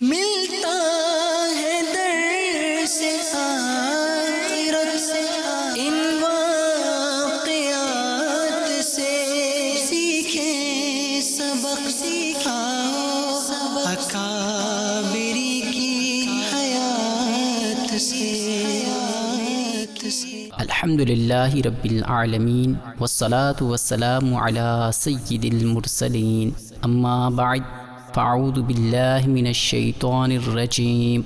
ملتا ہے در سے آخرت سے ان واقعات سے، سیکھیں سبق سکھاؤ اکابری کی حیات سے۔ الحمد للہ رب العالمین والصلاة والسلام علی سید المرسلین، اما بعد فاعوذ باللہ من الشیطان الرجیم،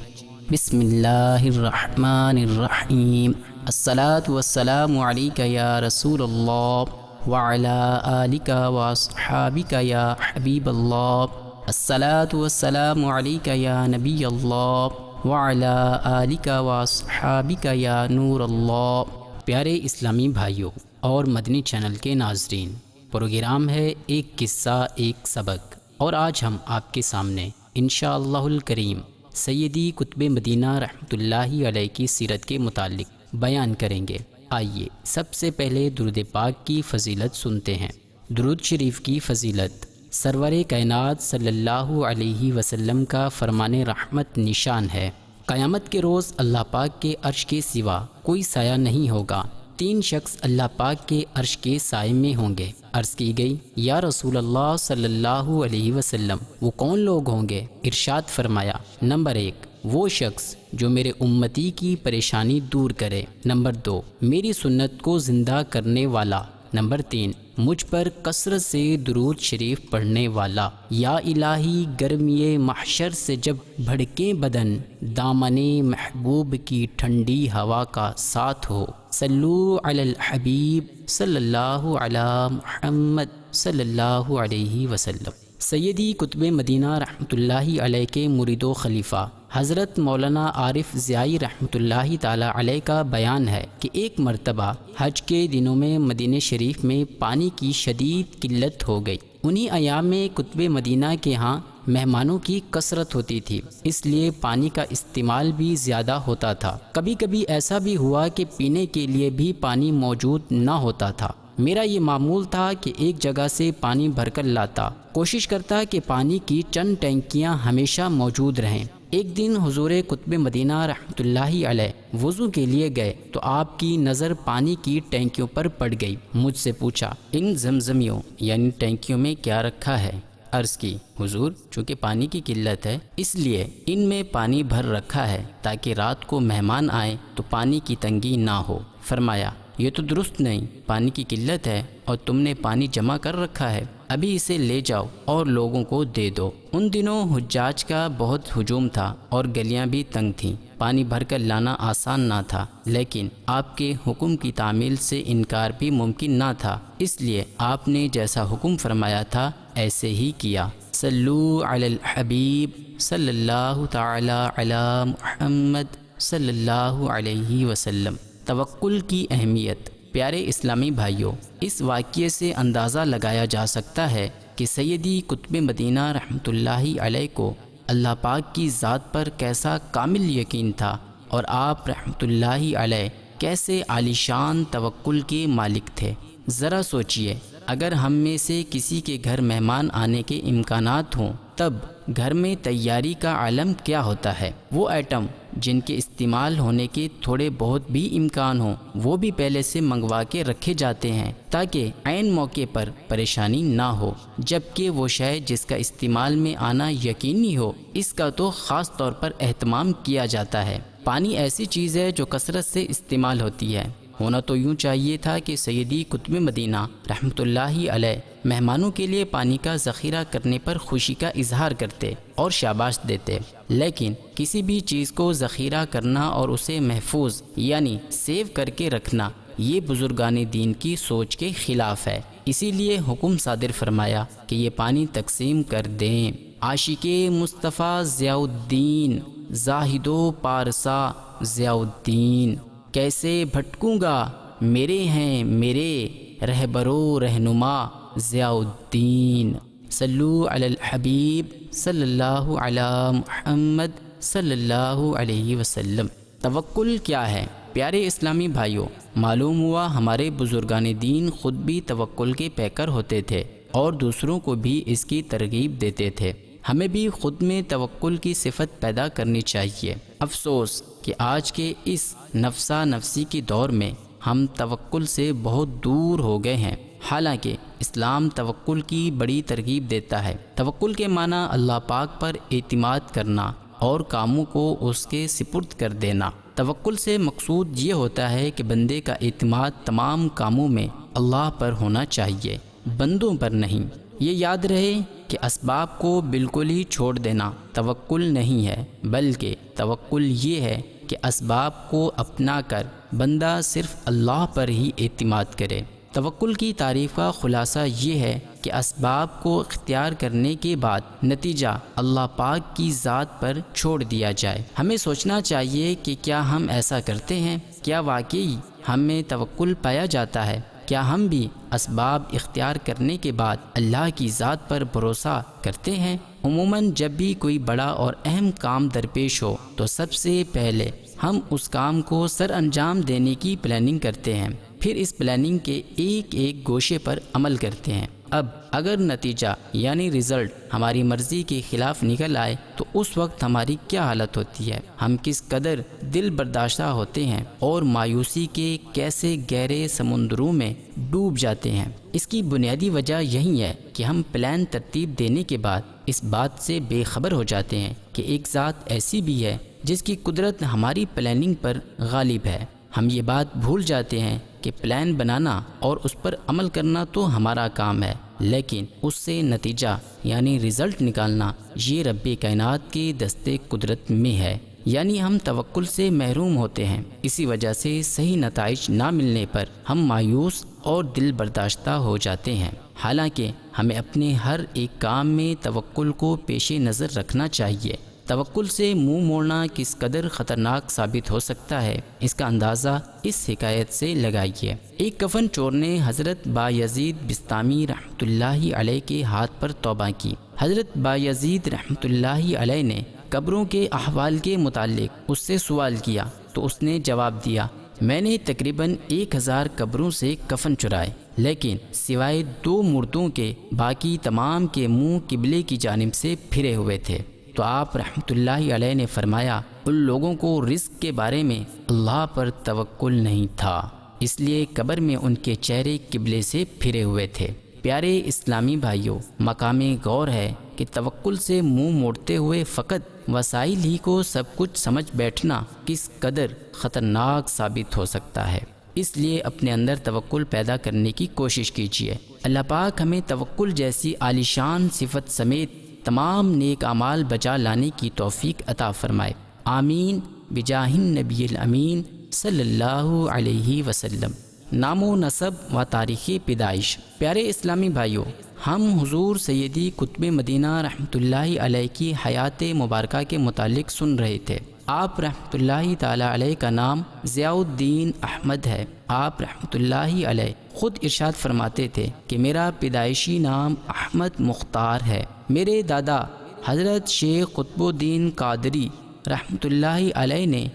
بسم اللہ الرحمن الرحیم۔ الصلاة والسلام علیک یا رسول اللہ وعلی آلک واصحابک یا حبیب اللہ، الصلاة والسلام علیک یا نبی اللہ وعلی آلک واصحابک یا نور اللہ۔ پیارے اسلامی بھائیوں اور مدنی چینل کے ناظرین، پروگرام ہے ایک قصہ ایک سبق، اور آج ہم آپ کے سامنے انشاءاللہ الکریم سیدی قطب مدینہ رحمۃ اللہ علیہ کی سیرت کے متعلق بیان کریں گے۔ آئیے سب سے پہلے درود پاک کی فضیلت سنتے ہیں۔ درود شریف کی فضیلت: سرور کائنات صلی اللہ علیہ وسلم کا فرمان رحمت نشان ہے، قیامت کے روز اللہ پاک کے عرش کے سوا کوئی سایہ نہیں ہوگا۔ 3 شخص اللہ پاک کے عرش کے سائے میں ہوں گے۔ عرض کی گئی، یا رسول اللہ صلی اللہ علیہ وسلم وہ کون لوگ ہوں گے؟ ارشاد فرمایا، نمبر 1 وہ شخص جو میرے امتی کی پریشانی دور کرے، نمبر 2 میری سنت کو زندہ کرنے والا، نمبر 3 مجھ پر کثرت سے درود شریف پڑھنے والا۔ یا الہی گرمی محشر سے جب بھڑکے بدن، دامن محبوب کی ٹھنڈی ہوا کا ساتھ ہو۔ صلو علی الحبیب صلی اللہ علی محمد صلی اللہ علیہ وسلم۔ سیدی قطب مدینہ رحمۃ اللہ علیہ کے مرید و خلیفہ حضرت مولانا عارف ضیائی رحمۃ اللہ تعالی علیہ کا بیان ہے کہ ایک مرتبہ حج کے دنوں میں مدینہ شریف میں پانی کی شدید قلت ہو گئی۔ انہی ایام میں قطب مدینہ کے ہاں مہمانوں کی کثرت ہوتی تھی، اس لیے پانی کا استعمال بھی زیادہ ہوتا تھا۔ کبھی کبھی ایسا بھی ہوا کہ پینے کے لیے بھی پانی موجود نہ ہوتا تھا۔ میرا یہ معمول تھا کہ ایک جگہ سے پانی بھر کر لاتا، کوشش کرتا کہ پانی کی چند ٹینکیاں ہمیشہ موجود رہیں۔ ایک دن حضور قطب مدینہ رحمۃ اللہ علیہ وضو کے لیے گئے تو آپ کی نظر پانی کی ٹینکیوں پر پڑ گئی۔ مجھ سے پوچھا، ان زمزمیوں یعنی ٹینکیوں میں کیا رکھا ہے؟ عرض کی، حضور چونکہ پانی کی قلت ہے اس لیے ان میں پانی بھر رکھا ہے تاکہ رات کو مہمان آئیں تو پانی کی تنگی نہ ہو۔ فرمایا، یہ تو درست نہیں، پانی کی قلت ہے اور تم نے پانی جمع کر رکھا ہے، ابھی اسے لے جاؤ اور لوگوں کو دے دو۔ ان دنوں حجاج کا بہت ہجوم تھا اور گلیاں بھی تنگ تھیں، پانی بھر کر لانا آسان نہ تھا، لیکن آپ کے حکم کی تعمیل سے انکار بھی ممکن نہ تھا، اس لیے آپ نے جیسا حکم فرمایا تھا ایسے ہی کیا۔ صلو علی الحبیب صلی اللہ تعالی علی محمد صلی اللہ علیہ وسلم۔ توکل کی اہمیت۔ پیارے اسلامی بھائیوں، اس واقعے سے اندازہ لگایا جا سکتا ہے کہ سیدی قطب مدینہ رحمۃ اللہ علیہ کو اللہ پاک کی ذات پر کیسا کامل یقین تھا، اور آپ رحمۃ اللہ علیہ کیسے عالیشان توکل کے مالک تھے۔ ذرا سوچئے، اگر ہم میں سے کسی کے گھر مہمان آنے کے امکانات ہوں تب گھر میں تیاری کا عالم کیا ہوتا ہے۔ وہ ایٹم جن کے استعمال ہونے کے تھوڑے بہت بھی امکان ہوں وہ بھی پہلے سے منگوا کے رکھے جاتے ہیں تاکہ عین موقع پر پریشانی نہ ہو، جبکہ وہ شے جس کا استعمال میں آنا یقینی ہو اس کا تو خاص طور پر اہتمام کیا جاتا ہے۔ پانی ایسی چیز ہے جو کثرت سے استعمال ہوتی ہے۔ ہونا تو یوں چاہیے تھا کہ سیدی قطب مدینہ رحمۃ اللہ علیہ مہمانوں کے لیے پانی کا ذخیرہ کرنے پر خوشی کا اظہار کرتے اور شاباش دیتے، لیکن کسی بھی چیز کو ذخیرہ کرنا اور اسے محفوظ یعنی سیو کر کے رکھنا یہ بزرگان دین کی سوچ کے خلاف ہے، اسی لیے حکم صادر فرمایا کہ یہ پانی تقسیم کر دیں۔ عاشق مصطفیٰ ضیاء الدین، زاہد و پارسا ضیاء الدین، کیسے بھٹکوں گا میرے ہیں میرے رہبر و رہنما ضیاء الدین۔ صلو علی الحبیب صلی اللہ علی محمد صلی اللہ علیہ وسلم۔ توکل کیا ہے؟ پیارے اسلامی بھائیوں، معلوم ہوا ہمارے بزرگان دین خود بھی توکل کے پیکر ہوتے تھے اور دوسروں کو بھی اس کی ترغیب دیتے تھے۔ ہمیں بھی خود میں توکل کی صفت پیدا کرنی چاہیے۔ افسوس کہ آج کے اس نفسا نفسی کی دور میں ہم توکل سے بہت دور ہو گئے ہیں، حالانکہ اسلام توکل کی بڑی ترغیب دیتا ہے۔ توکل کے معنی اللہ پاک پر اعتماد کرنا اور کاموں کو اس کے سپرد کر دینا۔ توکل سے مقصود یہ ہوتا ہے کہ بندے کا اعتماد تمام کاموں میں اللہ پر ہونا چاہیے، بندوں پر نہیں۔ یہ یاد رہے کہ اسباب کو بالکل ہی چھوڑ دینا توکل نہیں ہے، بلکہ توکل یہ ہے کہ اسباب کو اپنا کر بندہ صرف اللہ پر ہی اعتماد کرے۔ توکل کی تعریف کا خلاصہ یہ ہے کہ اسباب کو اختیار کرنے کے بعد نتیجہ اللہ پاک کی ذات پر چھوڑ دیا جائے۔ ہمیں سوچنا چاہیے کہ کیا ہم ایسا کرتے ہیں؟ کیا واقعی ہم میں توکل پایا جاتا ہے؟ کیا ہم بھی اسباب اختیار کرنے کے بعد اللہ کی ذات پر بھروسہ کرتے ہیں؟ عموماً جب بھی کوئی بڑا اور اہم کام درپیش ہو تو سب سے پہلے ہم اس کام کو سر انجام دینے کی پلاننگ کرتے ہیں، پھر اس پلاننگ کے ایک ایک گوشے پر عمل کرتے ہیں۔ اب اگر نتیجہ یعنی رزلٹ ہماری مرضی کے خلاف نکل آئے تو اس وقت ہماری کیا حالت ہوتی ہے؟ ہم کس قدر دل برداشتہ ہوتے ہیں اور مایوسی کے کیسے گہرے سمندروں میں ڈوب جاتے ہیں۔ اس کی بنیادی وجہ یہی ہے کہ ہم پلان ترتیب دینے کے بعد اس بات سے بے خبر ہو جاتے ہیں کہ ایک ذات ایسی بھی ہے جس کی قدرت ہماری پلاننگ پر غالب ہے۔ ہم یہ بات بھول جاتے ہیں کہ پلان بنانا اور اس پر عمل کرنا تو ہمارا کام ہے، لیکن اس سے نتیجہ یعنی رزلٹ نکالنا یہ رب کائنات کے دستے قدرت میں ہے، یعنی ہم توکل سے محروم ہوتے ہیں۔ اسی وجہ سے صحیح نتائج نہ ملنے پر ہم مایوس اور دل برداشتہ ہو جاتے ہیں، حالانکہ ہمیں اپنے ہر ایک کام میں توکل کو پیش نظر رکھنا چاہیے۔ توکل سے منہ موڑنا کس قدر خطرناک ثابت ہو سکتا ہے، اس کا اندازہ اس حکایت سے لگائیے۔ ایک کفن چور نے حضرت بایزید بسطامی رحمۃ اللہ علیہ کے ہاتھ پر توبہ کی۔ حضرت بایزید رحمۃ اللہ علیہ نے قبروں کے احوال کے متعلق اس سے سوال کیا تو اس نے جواب دیا، میں نے تقریباً 1000 قبروں سے کفن چرائے، لیکن سوائے 2 مردوں کے باقی تمام کے منہ قبلے کی جانب سے پھرے ہوئے تھے۔ تو آپ رحمۃ اللہ علیہ نے فرمایا، ان لوگوں کو رزق کے بارے میں اللہ پر توکل نہیں تھا، اس لیے قبر میں ان کے چہرے قبلے سے پھرے ہوئے تھے۔ پیارے اسلامی بھائیوں، مقام غور ہے کہ توکل سے منہ موڑتے ہوئے فقط وسائل ہی کو سب کچھ سمجھ بیٹھنا کس قدر خطرناک ثابت ہو سکتا ہے۔ اس لیے اپنے اندر توکل پیدا کرنے کی کوشش کیجیے۔ اللہ پاک ہمیں توکل جیسی عالیشان صفت سمیت تمام نیک اعمال بجا لانے کی توفیق عطا فرمائے، آمین بجاہ النبی الامین صلی اللہ علیہ وسلم۔ نام و نسب و تاریخ پیدائش۔ پیارے اسلامی بھائیوں، ہم حضور سیدی قطب مدینہ رحمۃ اللہ علیہ کی حیات مبارکہ کے متعلق سن رہے تھے۔ آپ رحمۃ اللہ تعالی علیہ کا نام ضیاء الدین احمد ہے۔ آپ رحمۃ اللہ علیہ خود ارشاد فرماتے تھے کہ میرا پیدائشی نام احمد مختار ہے۔ میرے دادا حضرت شیخ قطب الدین قادری رحمۃ اللہ علیہ نے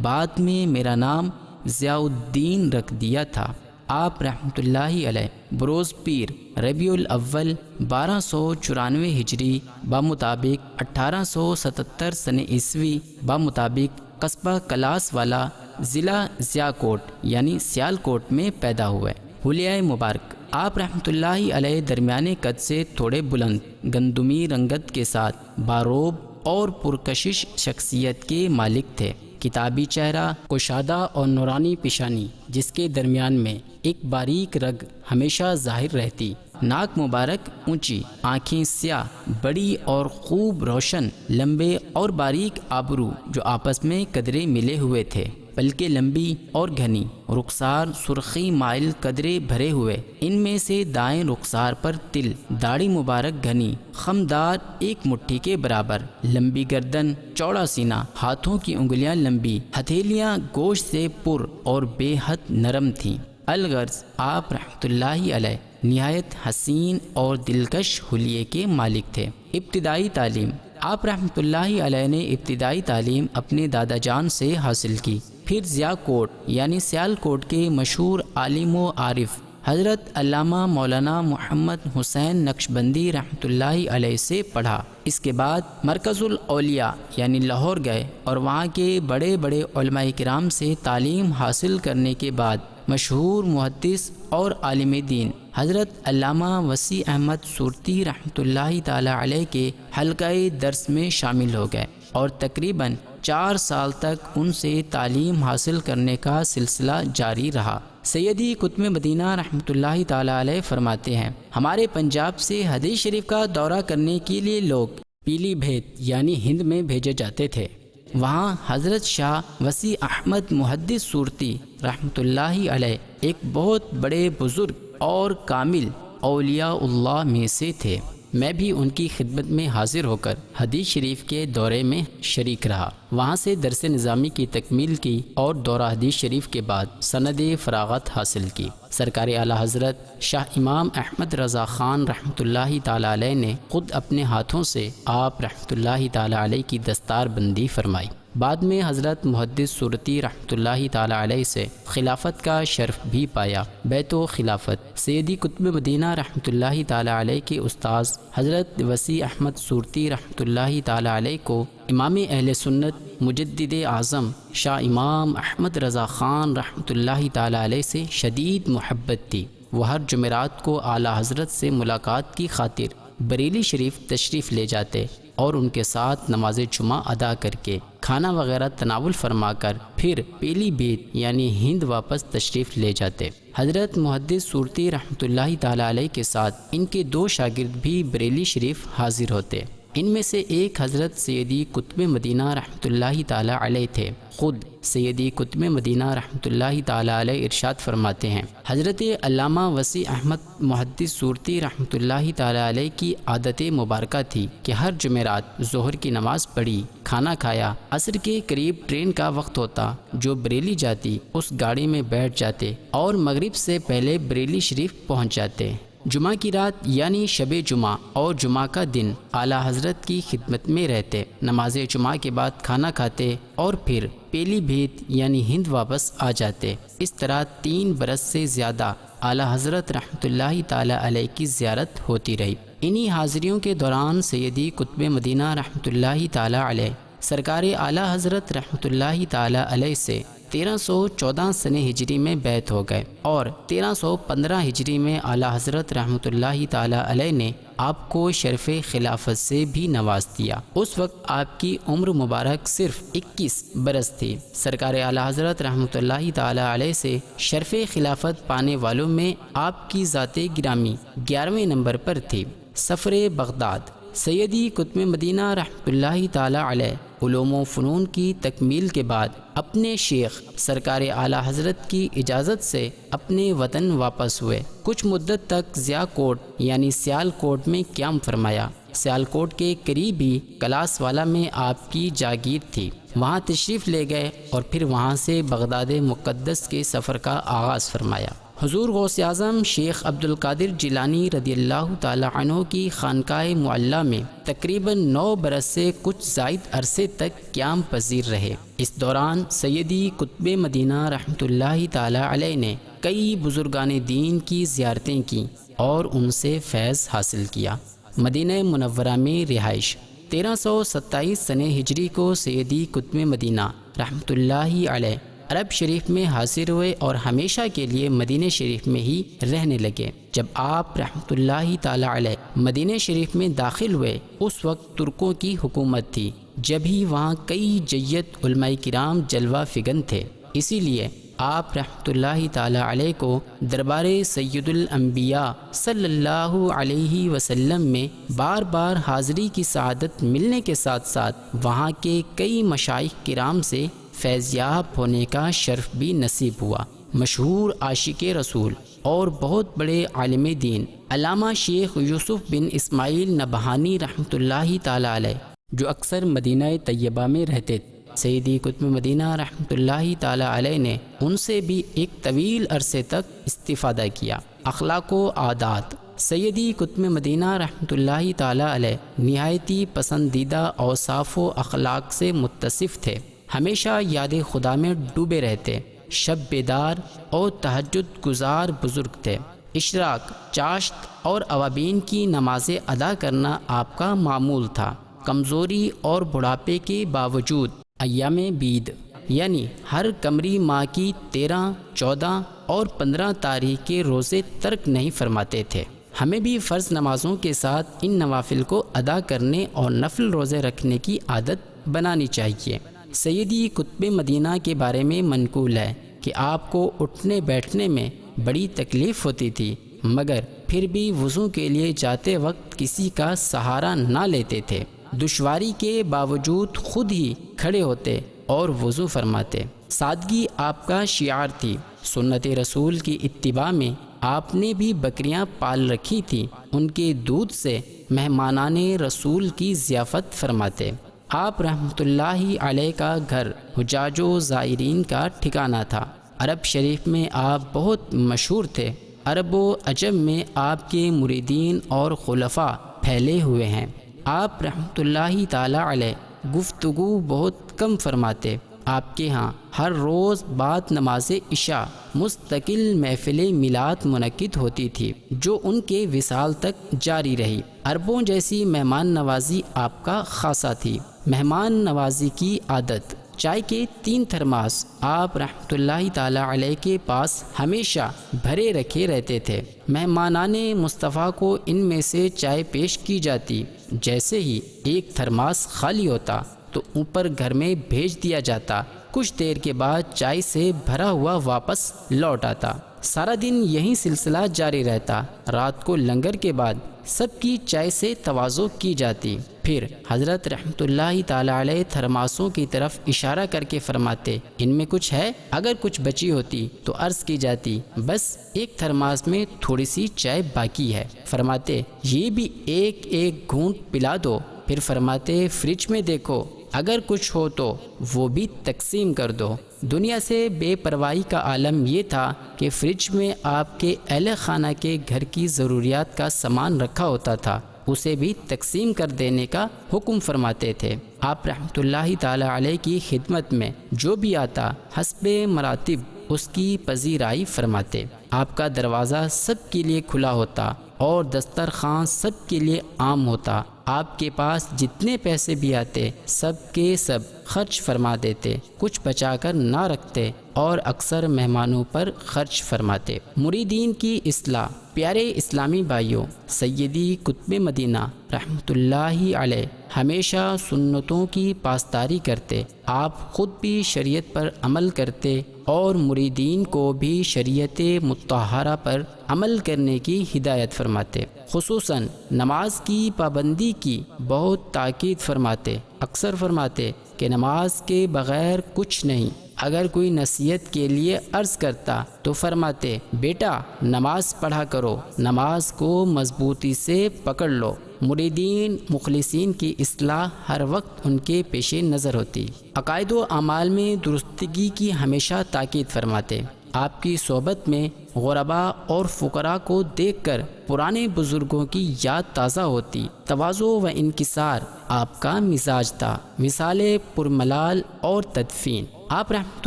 بعد میں میرا نام ضیاء الدین رکھ دیا تھا۔ آپ رحمۃ اللہ علیہ بروز پیر ربیع الاول 1294 ہجری بمطابق 1877 سن عیسوی بمطابق قصبہ کلاس والا ضلع ضیاءکوٹ یعنی سیالکوٹ میں پیدا ہوئے۔ حلیہ مبارک۔ آپ رحمۃ اللہ علیہ درمیانے قد سے تھوڑے بلند، گندمی رنگت کے ساتھ باروب اور پرکشش شخصیت کے مالک تھے۔ کتابی چہرہ، کشادہ اور نورانی پیشانی جس کے درمیان میں ایک باریک رگ ہمیشہ ظاہر رہتی، ناک مبارک اونچی، آنکھیں سیاہ بڑی اور خوب روشن، لمبے اور باریک آبرو جو آپس میں قدرے ملے ہوئے تھے، پلکیں لمبی اور گھنی، رخسار سرخی مائل قدرے بھرے ہوئے، ان میں سے دائیں رخسار پر تل، داڑھی مبارک گھنی خمدار ایک مٹھی کے برابر، لمبی گردن، چوڑا سینہ، ہاتھوں کی انگلیاں لمبی، ہتھیلیاں گوشت سے پر اور بے حد نرم تھیں۔ الغرض آپ رحمۃ اللہ علیہ نہایت حسین اور دلکش حلیے کے مالک تھے۔ ابتدائی تعلیم۔ آپ رحمۃ اللہ علیہ نے ابتدائی تعلیم اپنے دادا جان سے حاصل کی، پھر ضیاءکوٹ یعنی سیالکوٹ کے مشہور عالم و عارف حضرت علامہ مولانا محمد حسین نقشبندی رحمۃ اللہ علیہ سے پڑھا۔ اس کے بعد مرکز الاولیاء یعنی لاہور گئے اور وہاں کے بڑے بڑے علماء کرام سے تعلیم حاصل کرنے کے بعد مشہور محدث اور عالم دین حضرت علامہ وسیع احمد صورتی رحمۃ اللہ تعالی علیہ کے حلقہ درس میں شامل ہو گئے اور تقریباً 4 سال تک ان سے تعلیم حاصل کرنے کا سلسلہ جاری رہا۔ سیدی قطب مدینہ رحمۃ اللہ تعالی علیہ فرماتے ہیں، ہمارے پنجاب سے حدیث شریف کا دورہ کرنے کے لیے لوگ پیلی بھیت یعنی ہند میں بھیجے جاتے تھے۔ وہاں حضرت شاہ وسیع احمد محدث صورتی رحمۃ اللہ علیہ ایک بہت بڑے بزرگ اور کامل اولیاء اللہ میں سے تھے۔ میں بھی ان کی خدمت میں حاضر ہو کر حدیث شریف کے دورے میں شریک رہا۔ وہاں سے درس نظامی کی تکمیل کی اور دورہ حدیث شریف کے بعد سند فراغت حاصل کی۔ سرکار اعلیٰ حضرت شاہ امام احمد رضا خان رحمۃ اللہ تعالی علیہ نے خود اپنے ہاتھوں سے آپ رحمۃ اللہ تعالی علیہ کی دستار بندی فرمائی۔ بعد میں حضرت محدث صورتی رحمۃ اللہ تعالی علیہ سے خلافت کا شرف بھی پایا۔ بیت و خلافت سیدی قطب مدینہ رحمۃ اللہ تعالی علیہ کے استاذ حضرت وسیع احمد صورتی رحمۃ اللہ تعالی علیہ کو امام اہل سنت مجدد اعظم شاہ امام احمد رضا خان رحمۃ اللہ تعالی علیہ سے شدید محبت تھی۔ وہ ہر جمعرات کو اعلیٰ حضرت سے ملاقات کی خاطر بریلی شریف تشریف لے جاتے اور ان کے ساتھ نماز جمعہ ادا کر کے کھانا وغیرہ تناول فرما کر پھر پیلی بھیت یعنی ہند واپس تشریف لے جاتے۔ حضرت محدث صورتی رحمۃ اللہ تعالی علیہ کے ساتھ ان کے 2 شاگرد بھی بریلی شریف حاضر ہوتے۔ ان میں سے ایک حضرت سیدی قطب مدینہ رحمۃ اللہ تعالی علیہ تھے۔ خود سیدی قطب مدینہ رحمۃ اللہ تعالی علیہ ارشاد فرماتے ہیں، حضرت علامہ وسیع احمد محدث صورتی رحمۃ اللہ تعالی علیہ کی عادت مبارکہ تھی کہ ہر جمعرات ظہر کی نماز پڑھی، کھانا کھایا، عصر کے قریب ٹرین کا وقت ہوتا جو بریلی جاتی، اس گاڑی میں بیٹھ جاتے اور مغرب سے پہلے بریلی شریف پہنچ جاتے۔ جمعہ کی رات یعنی شب جمعہ اور جمعہ کا دن اعلیٰ حضرت کی خدمت میں رہتے، نماز جمعہ کے بعد کھانا کھاتے اور پھر پیلی بھیت یعنی ہند واپس آ جاتے۔ اس طرح 3 برس سے زیادہ اعلیٰ حضرت رحمۃ اللہ تعالی علیہ کی زیارت ہوتی رہی۔ انہی حاضریوں کے دوران سیدی قطب مدینہ رحمۃ اللہ تعالی علیہ سرکار اعلیٰ حضرت رحمۃ اللہ تعالی علیہ سے 1314 سن ہجری میں بیعت ہو گئے اور 1315 ہجری میں اعلیٰ حضرت رحمۃ اللہ تعالی علیہ نے آپ کو شرف خلافت سے بھی نواز دیا۔ اس وقت آپ کی عمر مبارک صرف 21 برس تھی۔ سرکار اعلیٰ حضرت رحمۃ اللہ تعالی علیہ سے شرف خلافت پانے والوں میں آپ کی ذات گرامی 11ویں نمبر پر تھی۔ سفر بغداد سیدی قطب مدینہ رحمۃ اللہ تعالی علیہ علوم و فنون کی تکمیل کے بعد اپنے شیخ سرکار اعلیٰ حضرت کی اجازت سے اپنے وطن واپس ہوئے۔ کچھ مدت تک ضیاء کوٹ یعنی سیال کوٹ میں قیام فرمایا۔ سیال کوٹ کے قریب ہی کلاس والا میں آپ کی جاگیر تھی، وہاں تشریف لے گئے اور پھر وہاں سے بغداد مقدس کے سفر کا آغاز فرمایا۔ حضور غوث اعظم شیخ عبد القادر جیلانی رضی اللہ تعالی عنہ کی خانقاہ معلیٰ میں تقریباً 9 برس سے کچھ زائد عرصے تک قیام پذیر رہے۔ اس دوران سیدی قطب مدینہ رحمۃ اللہ تعالی علیہ نے کئی بزرگان دین کی زیارتیں کی اور ان سے فیض حاصل کیا۔ مدینہ منورہ میں رہائش 1327 سن ہجری کو سیدی قطب مدینہ رحمۃ اللہ علیہ عرب شریف میں حاضر ہوئے اور ہمیشہ کے لیے مدینہ شریف میں ہی رہنے لگے۔ جب آپ رحمۃ اللہ تعالی علیہ مدینہ شریف میں داخل ہوئے اس وقت ترکوں کی حکومت تھی، جب ہی وہاں کئی جیت علماء کرام جلوہ فگن تھے، اسی لیے آپ رحمۃ اللہ تعالی علیہ کو دربار سید الانبیاء صلی اللہ علیہ وسلم میں بار بار حاضری کی سعادت ملنے کے ساتھ ساتھ وہاں کے کئی مشائخ کرام سے فیض یاب ہونے کا شرف بھی نصیب ہوا۔ مشہور عاشق رسول اور بہت بڑے عالم دین علامہ شیخ یوسف بن اسماعیل نبہانی رحمۃ اللہ تعالی علیہ جو اکثر مدینہ طیبہ میں رہتے تھے، سیدی قطب مدینہ رحمۃ اللہ تعالی علیہ نے ان سے بھی ایک طویل عرصے تک استفادہ کیا۔ اخلاق و عادات سیدی قطب مدینہ رحمۃ اللہ تعالی علیہ نہایتی پسندیدہ اوصاف و اخلاق سے متصف تھے۔ ہمیشہ یاد خدا میں ڈوبے رہتے، شب بیدار اور تہجد گزار بزرگ تھے۔ اشراق، چاشت اور اوابین کی نمازیں ادا کرنا آپ کا معمول تھا۔ کمزوری اور بڑھاپے کے باوجود ایام بید یعنی ہر قمری ماہ کی 13، 14 اور 15 تاریخ کے روزے ترک نہیں فرماتے تھے۔ ہمیں بھی فرض نمازوں کے ساتھ ان نوافل کو ادا کرنے اور نفل روزے رکھنے کی عادت بنانی چاہیے۔ سیدی قطب مدینہ کے بارے میں منقول ہے کہ آپ کو اٹھنے بیٹھنے میں بڑی تکلیف ہوتی تھی، مگر پھر بھی وضو کے لیے جاتے وقت کسی کا سہارا نہ لیتے تھے۔ دشواری کے باوجود خود ہی کھڑے ہوتے اور وضو فرماتے۔ سادگی آپ کا شعار تھی۔ سنت رسول کی اتباع میں آپ نے بھی بکریاں پال رکھی تھیں، ان کے دودھ سے مہمانان رسول کی ضیافت فرماتے۔ آپ رحمۃ اللہ علیہ کا گھر حجاج و زائرین کا ٹھکانہ تھا۔ عرب شریف میں آپ بہت مشہور تھے۔ عرب و عجم میں آپ کے مریدین اور خلفاء پھیلے ہوئے ہیں۔ آپ رحمۃ اللہ تعالی علیہ گفتگو بہت کم فرماتے۔ آپ کے ہاں ہر روز بعد نماز عشاء مستقل محفل میلاد منعقد ہوتی تھی، جو ان کے وصال تک جاری رہی۔ عربوں جیسی مہمان نوازی آپ کا خاصہ تھی۔ مہمان نوازی کی عادت۔ چائے کے 3 تھرماس آپ رحمۃ اللہ تعالی علیہ کے پاس ہمیشہ بھرے رکھے رہتے تھے۔ مہمانان مصطفیٰ کو ان میں سے چائے پیش کی جاتی، جیسے ہی ایک تھرماس خالی ہوتا تو اوپر گھر میں بھیج دیا جاتا۔ کچھ دیر کے بعد چائے سے بھرا ہوا واپس لوٹ آتا۔ سارا دن یہی سلسلہ جاری رہتا۔ رات کو لنگر کے بعد سب کی چائے سے تواضع کی جاتی۔ پھر حضرت رحمۃ اللہ تعالی علیہ تھرماسوں کی طرف اشارہ کر کے فرماتے، ان میں کچھ ہے؟ اگر کچھ بچی ہوتی تو عرض کی جاتی، بس ایک تھرماس میں تھوڑی سی چائے باقی ہے۔ فرماتے، یہ بھی ایک ایک گھونٹ پلا دو۔ پھر فرماتے، فریج میں دیکھو، اگر کچھ ہو تو وہ بھی تقسیم کر دو۔ دنیا سے بے پرواہی کا عالم یہ تھا کہ فریج میں آپ کے اہل خانہ کے گھر کی ضروریات کا سامان رکھا ہوتا تھا، اسے بھی تقسیم کر دینے کا حکم فرماتے تھے۔ آپ رحمۃ اللہ تعالی علیہ کی خدمت میں جو بھی آتا حسب مراتب اس کی پذیرائی فرماتے۔ آپ کا دروازہ سب کے لیے کھلا ہوتا اور دسترخوان سب کے لیے عام ہوتا۔ آپ کے پاس جتنے پیسے بھی آتے سب کے سب خرچ فرما دیتے، کچھ بچا کر نہ رکھتے اور اکثر مہمانوں پر خرچ فرماتے۔ مریدین کی اصلاح۔ پیارے اسلامی بھائیوں، سیدی قطب مدینہ رحمۃ اللہ علیہ ہمیشہ سنتوں کی پاسداری کرتے۔ آپ خود بھی شریعت پر عمل کرتے اور مریدین کو بھی شریعت مطہرہ پر عمل کرنے کی ہدایت فرماتے۔ خصوصاً نماز کی پابندی کی بہت تاکید فرماتے۔ اکثر فرماتے کہ نماز کے بغیر کچھ نہیں۔ اگر کوئی نصیحت کے لیے عرض کرتا تو فرماتے، بیٹا نماز پڑھا کرو، نماز کو مضبوطی سے پکڑ لو۔ مریدین مخلصین کی اصلاح ہر وقت ان کے پیش نظر ہوتی۔ عقائد و اعمال میں درستگی کی ہمیشہ تاکید فرماتے۔ آپ کی صحبت میں غرباء اور فقراء کو دیکھ کر پرانے بزرگوں کی یاد تازہ ہوتی۔ تواضع و انکسار آپ کا مزاج تھا۔ مثال پرملال اور تدفین۔ آپ رحمۃ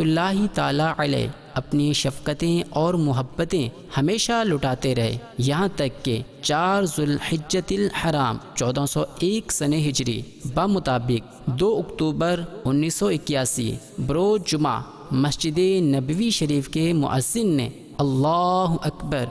اللہ تعالی علیہ اپنی شفقتیں اور محبتیں ہمیشہ لٹاتے رہے، یہاں تک کہ 4 ذوالحجۃ الحرام 1401 سن ہجری بمطابق 2 اکتوبر 1981 بروز جمعہ مسجد نبوی شریف کے مؤذن نے اللہ اکبر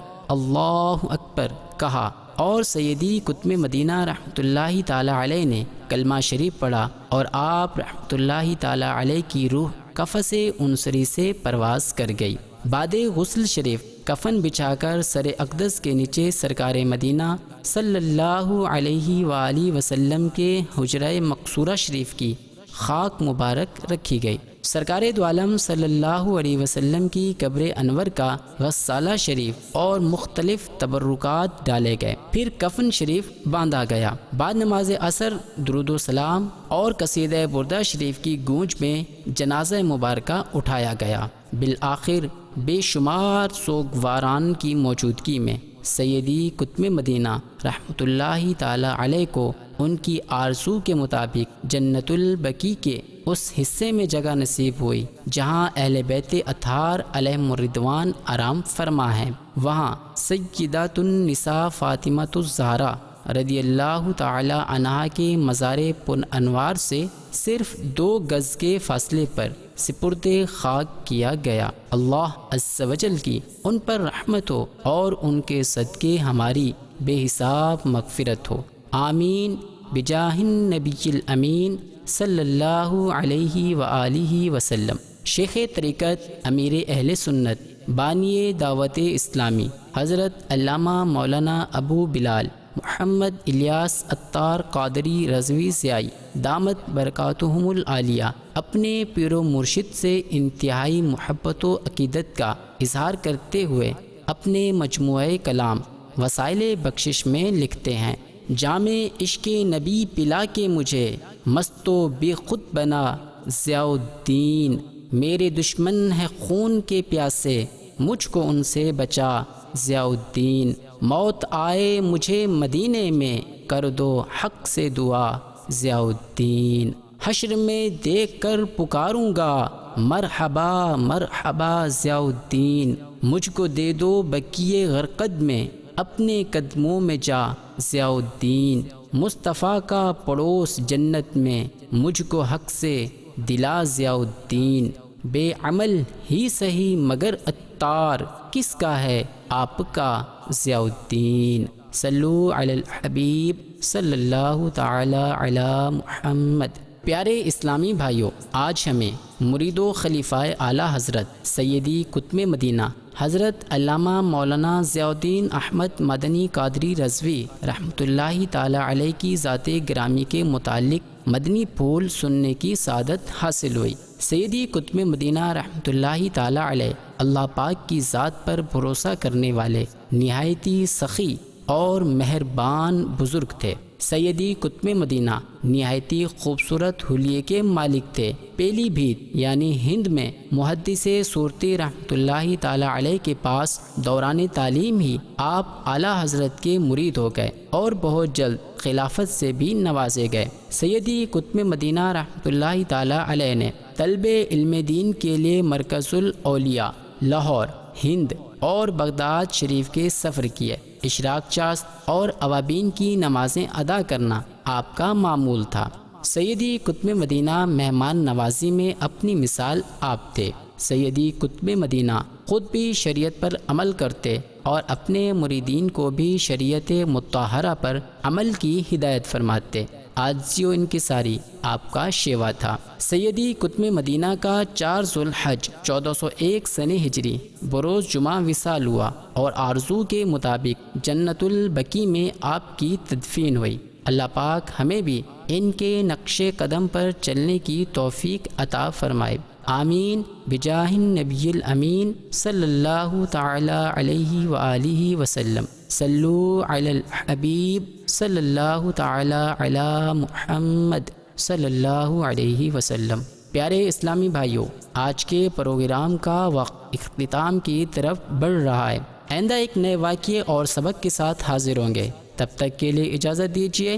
کہا اور سیدی قطب مدینہ رحمۃ اللہ تعالی علیہ نے کلمہ شریف پڑھا اور آپ رحمۃ اللہ تعالی علیہ کی روح قفس عنصری سے پرواز کر گئی۔ بعد غسل شریف کفن بچھا کر سر اقدس کے نیچے سرکار مدینہ صلی اللہ علیہ وآلہ وسلم کے حجرہ مقصورہ شریف کی خاک مبارک رکھی گئی۔ سرکار دو عالم صلی اللہ علیہ وسلم کی قبر انور کا غسالہ شریف اور مختلف تبرکات ڈالے گئے، پھر کفن شریف باندھا گیا۔ بعد نماز عصر درود و سلام اور قصیدہ بردہ شریف کی گونج میں جنازہ مبارکہ اٹھایا گیا۔ بالآخر بے شمار سوگواران کی موجودگی میں سیدی قطب مدینہ رحمۃ اللہ تعالی علیہ کو ان کی آرزو کے مطابق جنت البقیع کے اس حصے میں جگہ نصیب ہوئی جہاں اہل بیت اطہار علیہم الرضوان آرام فرما ہے۔ وہاں سیدات النساء فاطمۃ الزہرا رضی اللہ تعالی عنہا کے مزار پر انوار سے صرف 2 گز کے فاصلے پر سپرد خاک کیا گیا۔ اللہ عز و جل کی ان پر رحمت ہو اور ان کے صدقے ہماری بے حساب مغفرت ہو، آمین بجاہ النبی الامین صلی اللہ علیہ وآلہ وسلم۔ شیخ طریقت امیر اہل سنت بانی دعوت اسلامی حضرت علامہ مولانا ابو بلال محمد الیاس عطار قادری رضوی سیائی دامت برکاتہم العالیہ اپنے پیر و مرشد سے انتہائی محبت و عقیدت کا اظہار کرتے ہوئے اپنے مجموعہ کلام وسائل بخشش میں لکھتے ہیں، جام عشق نبی پلا کے مجھے مست و بے خود بنا ضیاء الدین، میرے دشمن ہے خون کے پیاسے مجھ کو ان سے بچا ضیاء الدین، موت آئے مجھے مدینے میں کر دو حق سے دعا ضیاء الدین، حشر میں دیکھ کر پکاروں گا مرحبا مرحبا ضیاء الدین، مجھ کو دے دو بقیے غرقد میں اپنے قدموں میں جا ضیاء الدین، مصطفیٰ کا پڑوس جنت میں مجھ کو حق سے دلا ضیاء الدین، بے عمل ہی سہی مگر عطار کس کا ہے آپ کا ضیاء الدین، صلو علی الحبیب صلی اللہ تعالی علی محمد۔ پیارے اسلامی بھائیوں، آج ہمیں مرید و خلیفہ اعلیٰ حضرت سیدی قطب مدینہ حضرت علامہ مولانا ضیاء الدین احمد مدنی قادری رضوی رحمۃ اللہ تعالی علیہ کی ذات گرامی کے متعلق مدنی پھول سننے کی سعادت حاصل ہوئی۔ سیدی قطب مدینہ رحمۃ اللہ تعالی علیہ اللہ پاک کی ذات پر بھروسہ کرنے والے نہایتی سخی اور مہربان بزرگ تھے۔ سیدی قطب مدینہ نہایتی خوبصورت حلیے کے مالک تھے۔ پیلی بھیت یعنی ہند میں محدث صورتی رحمۃ اللہ تعالی علیہ کے پاس دوران تعلیم ہی آپ اعلیٰ حضرت کے مرید ہو گئے اور بہت جلد خلافت سے بھی نوازے گئے۔ سیدی قطب مدینہ رحمۃ اللہ تعالی علیہ نے طلب علم دین کے لیے مرکز الاولیاء لاہور، ہند اور بغداد شریف کے سفر کیے۔ اشراق چاست اور اوابین کی نمازیں ادا کرنا آپ کا معمول تھا۔ سیدی قطب مدینہ مہمان نوازی میں اپنی مثال آپ تھے۔ سیدی قطب مدینہ خود بھی شریعت پر عمل کرتے اور اپنے مریدین کو بھی شریعت مطہرہ پر عمل کی ہدایت فرماتے۔ عاجزی و انکساری آپ کا شیوا تھا۔ سیدی قطب مدینہ کا 4 ذوالحج 1401 سن ہجری بروز جمعہ وصال ہوا اور آرزو کے مطابق جنت البقیع میں آپ کی تدفین ہوئی۔ اللہ پاک ہمیں بھی ان کے نقش قدم پر چلنے کی توفیق عطا فرمائے، آمین بجاہ النبی الامین صلی اللہ تعالی علیہ وآلہ وسلم، صلو علی الحبیب صلی اللہ تعالی علی محمد صلی اللہ علیہ وسلم۔ پیارے اسلامی بھائیوں، آج کے پروگرام کا وقت اختتام کی طرف بڑھ رہا ہے۔ آئندہ ایک نئے واقعے اور سبق کے ساتھ حاضر ہوں گے، تب تک کے لیے اجازت دیجیے۔